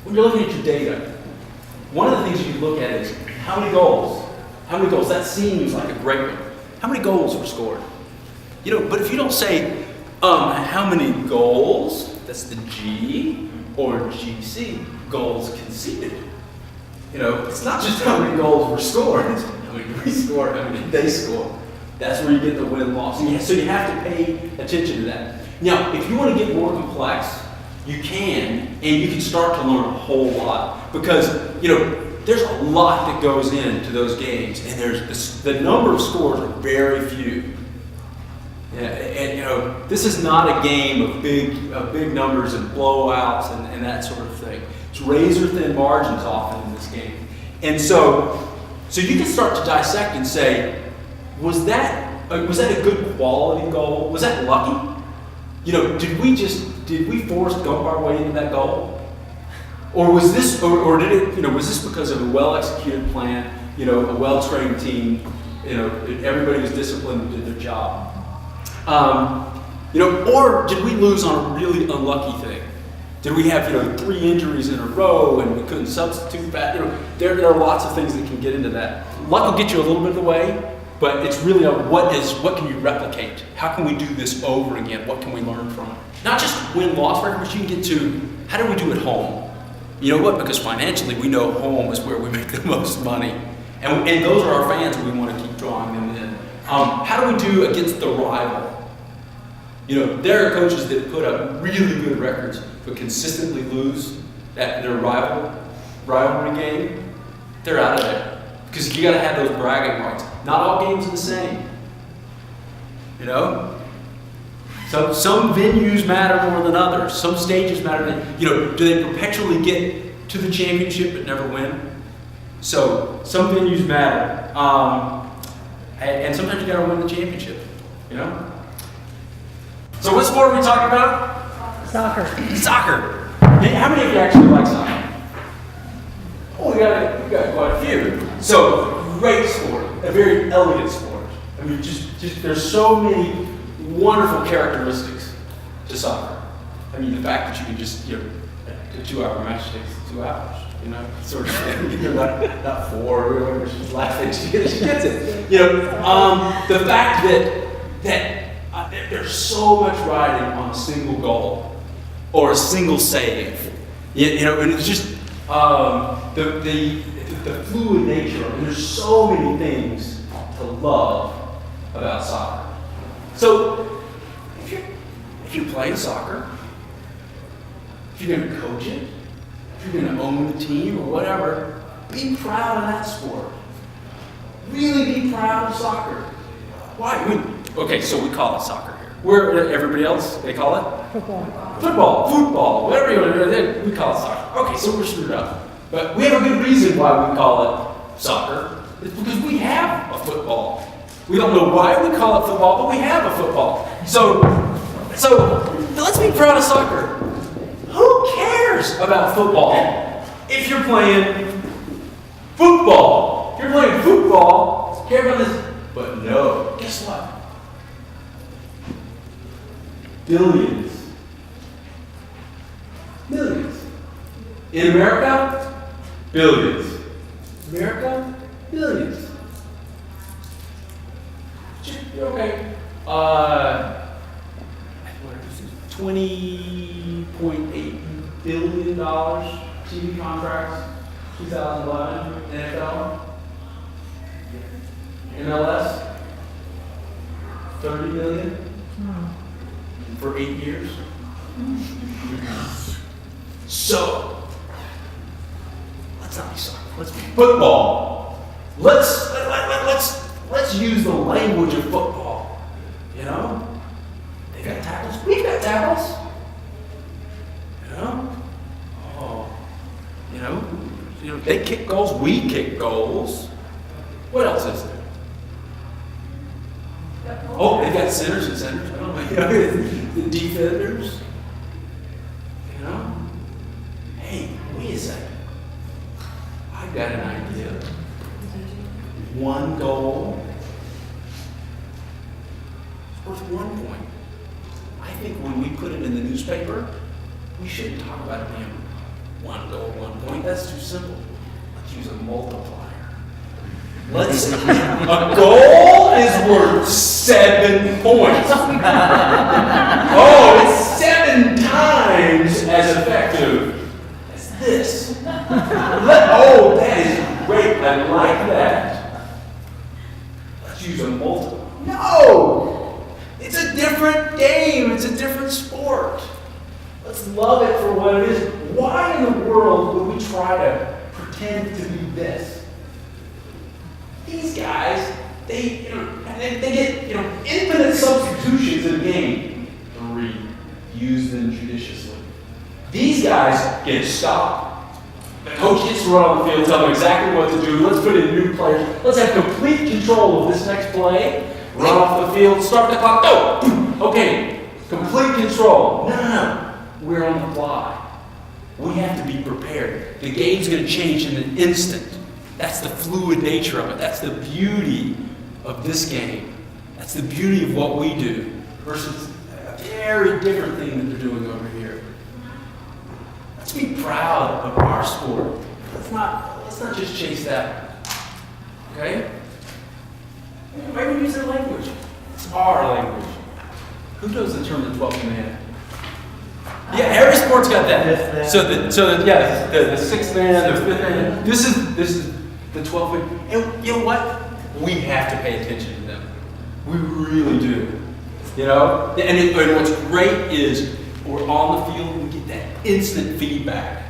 When you're looking at your data, one of the things you look at is how many goals? How many goals? That seems like a great one. How many goals were scored? But if you don't say how many goals, that's the G, or GC, goals conceded. It's not just how many goals were scored, it's how many we scored, how many they scored. That's where you get the win-loss. So you have to pay attention to that. Now, if you want to get more complex, you can, and you can start to learn a whole lot. Because, there's a lot that goes into those games, and the number of scores are very few. Yeah, and this is not a game of big numbers and blowouts and that sort of thing. It's razor thin margins often in this game, and so you can start to dissect and say, was that a good quality goal? Was that lucky? Did we force gump our way into that goal? Or was this, or did it, was this because of a well-executed plan, a well-trained team, everybody was disciplined and did their job? Or did we lose on a really unlucky thing? Did we have, 3 injuries in a row and we couldn't substitute that? There are lots of things that can get into that. Luck will get you a little bit of the way, but it's really what can you replicate? How can we do this over again? What can we learn from it? Not just win-loss record, but you can get to, how do we do at home? You know what? Because financially, we know home is where we make the most money. And those are our fans, and we want to keep drawing them in. How do we do against the rival? There are coaches that put up really good records, but consistently lose their rivalry game. They're out of there. Because you got to have those bragging rights. Not all games are the same. So some venues matter more than others. Some stages matter. Do they perpetually get to the championship but never win? So some venues matter, and sometimes you got to win the championship. So what sport are we talking about? Soccer. Soccer. How many of you actually like soccer? Oh, we got quite a few. So great sport, a very elegant sport. I mean, just there's so many wonderful characteristics to soccer. I mean, the fact that you can just, a 2-hour match takes 2 hours, sort of thing. Not 4 or whatever, she's laughing, she gets it. The fact that there's so much riding on a single goal or a single save, and it's just the fluid nature, and there's so many things to love about soccer. So, if you're playing soccer, if you're going to coach it, if you're going to own the team or whatever, be proud of that sport. Really be proud of soccer. Why? Okay, so we call it soccer here. Where everybody else, they call it? Football, whatever you want to do, we call it soccer. Okay, so we're screwed up. But we have a good reason why we call it soccer. It's because we have a football. We don't know why we call it football, but we have a football. So let's be proud of soccer. Who cares about football if you're playing football? If you're playing football, care about this. But no, guess what? Billions. Millions. In America, billions. America, billions. Okay. $20.8 billion TV contracts, 2011, NFL, MLS, $30 million for 8 years. So, let's not be soccer. Let's be football. Let's use the language of football. They got tackles. We've got tackles. They kick goals. We kick goals. What else is there? Oh, they got centers and centers. I don't know. The defenders. Hey, wait a second. I've got an idea. One goal is worth 1 point. I think when we put it in the newspaper, we shouldn't talk about it being 1 goal, 1 point. That's too simple. Let's use a multiplier. Let's a goal is worth 7 points. Oh, it's 7 times as effective as this. Oh, that is great. I like that. Let's use a multiplier. No! It's a different game. It's a different sport. Let's love it for what it is. Why in the world would we try to pretend to be this? These guys, they get infinite substitutions in a game. 3. Use them judiciously. These guys get stopped. The coach gets to run on the field, tell them exactly what to do. Let's put in new players. Let's have complete control of this next play. Run off the field, start the clock, go! Okay, complete control. No. We're on the fly. We have to be prepared. The game's going to change in an instant. That's the fluid nature of it. That's the beauty of this game. That's the beauty of what we do versus a very different thing that they're doing over here. Let's be proud of our sport. Let's not just chase that. Okay? Maybe use their language. It's our language. Who knows the term the 12th man? Yeah, every sport's got that. So the 6th man, the 5th man. This is the 12th man. And you know what? We have to pay attention to them. We really do. You know? And what's great is we're on the field, we get that instant feedback.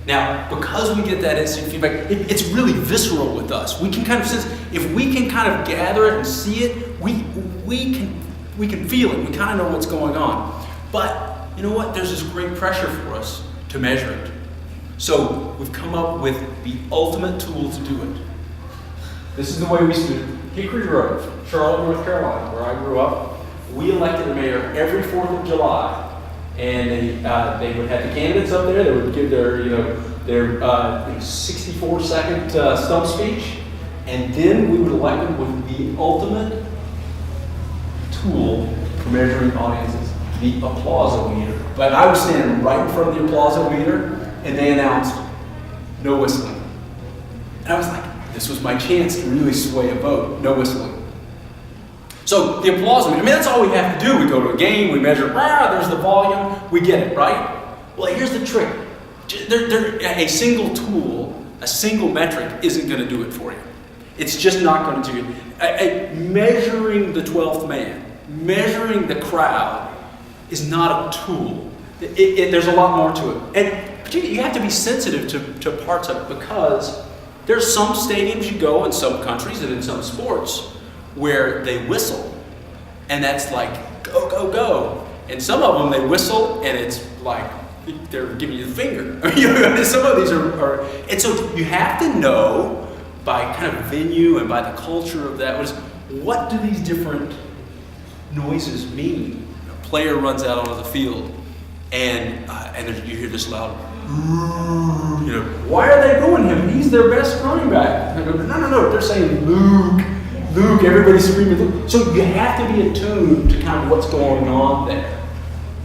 Now, because we get that instant feedback, it's really visceral with us. We can kind of sense, if we can kind of gather it and see it, we can feel it. We kind of know what's going on. But you know what? There's this great pressure for us to measure it. So we've come up with the ultimate tool to do it. This is the way we stood. Hickory Grove, Charlotte, North Carolina, where I grew up. We elected a mayor every 4th of July. And they would have the candidates up there. They would give their 64-second stump speech, and then we would elect them with the ultimate tool for measuring audiences, the applause-o-meter. But I was standing right in front of the applause-o-meter, and they announced no whistling. And I was like, this was my chance to really sway a vote. No whistling. So the applause-o-meter, that's all we have to do. We go to a game, we measure, there's the volume, we get it, right? Well, here's the trick. A single tool, a single metric isn't going to do it for you. It's just not going to do it. Measuring the 12th man, measuring the crowd is not a tool. There's a lot more to it. And particularly, you have to be sensitive to parts of it, because there's some stadiums you go in some countries and in some sports where they whistle, and that's like, go, go, go. And some of them, they whistle, and it's like they're giving you the finger. Some of these are, and so you have to know by kind of venue and by the culture of that, what do these different noises mean? A player runs out onto the field, and you hear this loud, why are they booing him? He's their best running back. And I go, no, they're saying Luke. Luke, everybody's screaming Luke. So you have to be attuned to kind of what's going on there.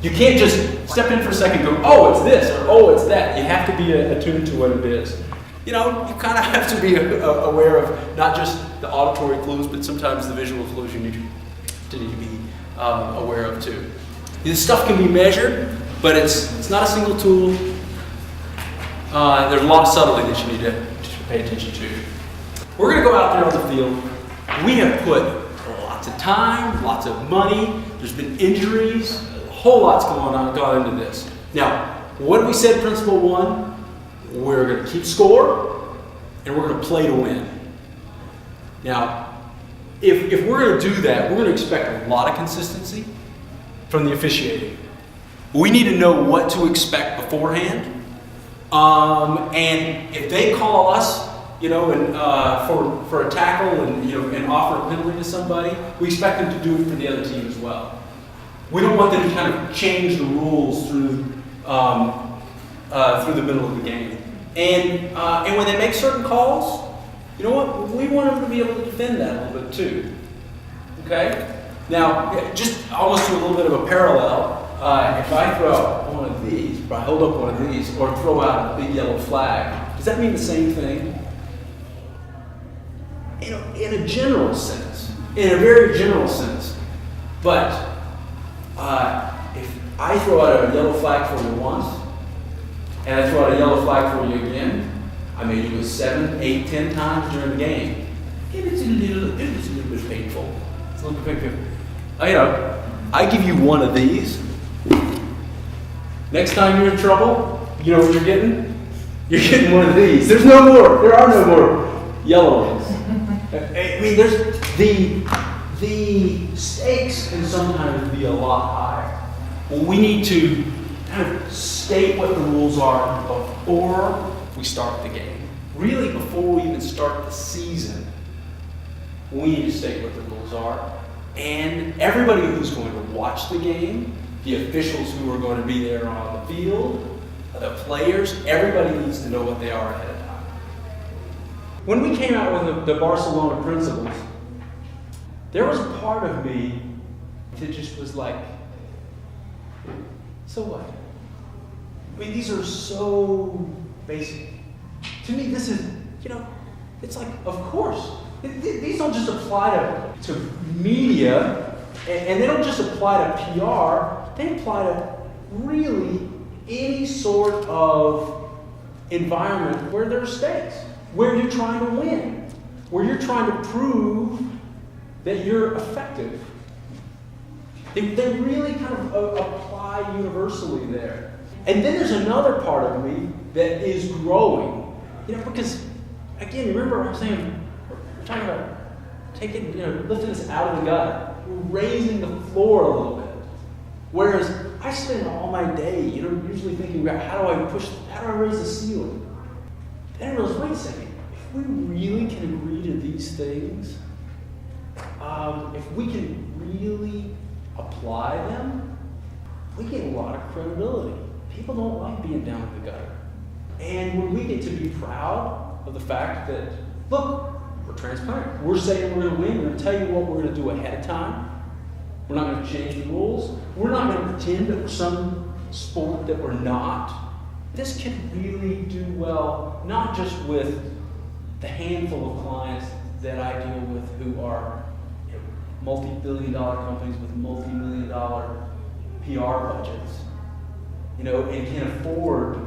You can't just step in for a second and go, oh, it's this, or oh, it's that. You have to be attuned to what it is. You kind of have to be aware of not just the auditory clues, but sometimes the visual clues you need to be aware of too. This stuff can be measured, but it's not a single tool. There's a lot of subtlety that you need to pay attention to. We're going to go out there on the field. We have put lots of time, lots of money. There's been injuries. A whole lot's gone into this. Now, what did we say in Principle 1? We're going to keep score, and we're going to play to win. Now, if we're going to do that, we're going to expect a lot of consistency from the officiating. We need to know what to expect beforehand. And if they call us, and for a tackle and offer a penalty to somebody, we expect them to do it for the other team as well. We don't want them to kind of change the rules through the middle of the game. And when they make certain calls, you know what? We want them to be able to defend that a little bit too. Okay? Now, just almost to a little bit of a parallel, if I throw one of these, or I hold up one of these, or throw out a big yellow flag, does that mean the same thing? In a general sense, in a very general sense. But if I throw out a yellow flag for you once, and I throw out a yellow flag for you again, I may do it 7, 8, 10 times during the game. It's a little bit painful. It's a little bit painful. I give you one of these. Next time you're in trouble, you know what you're getting? You're getting one of these. There are no more yellow ones. I mean, there's the stakes can sometimes be a lot higher. Well, we need to kind of state what the rules are before we start the game. Really, before we even start the season, we need to state what the rules are. And everybody who's going to watch the game, the officials who are going to be there on the field, the players, everybody needs to know what they are ahead of time. When we came out with the Barcelona Principles, there was a part of me that just was like, so what? I mean, these are so basic. To me, this is, it's like, of course. These don't just apply to media, and they don't just apply to PR, they apply to really any sort of environment where there are stakes, where you're trying to win, where you're trying to prove that you're effective. They really kind of apply universally there. And then there's another part of me that is growing, because, again, remember I'm saying, we're talking about taking, lifting us out of the gutter. We're raising the floor a little bit. Whereas I spend all my day, usually thinking about how do I raise the ceiling? Then I realize, wait a second, if we really can agree to these things, if we can really apply them, we get a lot of credibility. People don't like being down in the gutter. And when we get to be proud of the fact that, look, we're transparent. We're saying we're going to win. We're going to tell you what we're going to do ahead of time. We're not going to change the rules. We're not going to pretend that we're some sport that we're not. This can really do well, not just with the handful of clients that I deal with who are multi-billion-dollar companies with multi-million-dollar PR budgets, and can afford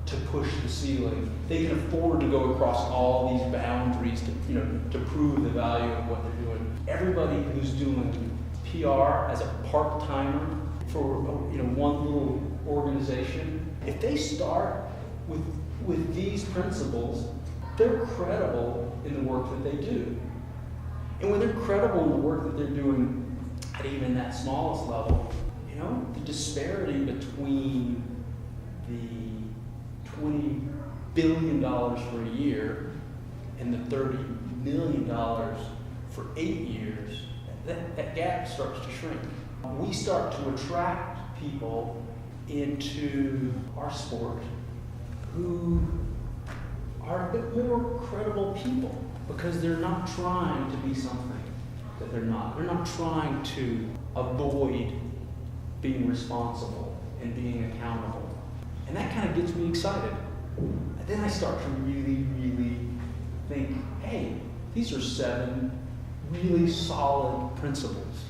to push the ceiling. They can afford to go across all these boundaries to prove the value of what they're doing. Everybody who's doing PR as a part-timer for one little organization, if they start with these principles, they're credible in the work that they do. And when they're credible in the work that they're doing at even that smallest level, the disparity between the $20 billion for a year and the $30 million for 8 years, that gap starts to shrink. We start to attract people into our sport who are a bit more credible people because they're not trying to be something that they're not. They're not trying to avoid being responsible and being accountable. And that kind of gets me excited. And then I start to really, really think, hey, these are 7 really solid principles